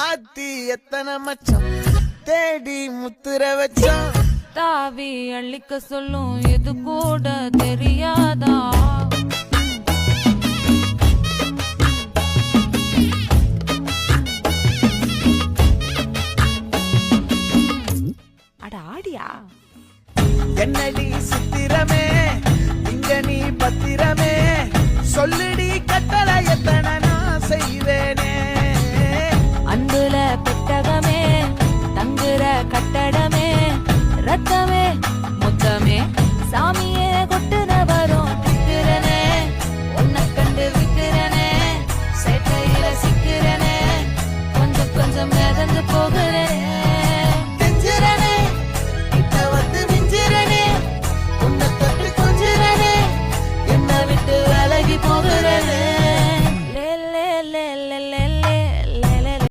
ஆத்தி எத்தனை மச்சம் தேடி முத்துற வச்சோம். தாவி அள்ளிக்க சொல்லும் இது கூட தெரியாதா? அட ஆடியா என்னடி சித்திரமே இங்க நீ பத்திரமே சொல்லுடி கட்டளை எத்தனை நான் செய்வேனே. அன்புல பெட்டகமே தங்குற கட்டடமே ரத்தமே முத்தமே சாமியே கொட்டுன வரும் திக்கிறனே உன்னை கண்டு விக்கிறனே சேட்டையில சிக்கிறனே கொஞ்சம் கொஞ்சம் மிதந்து போகிறேன்.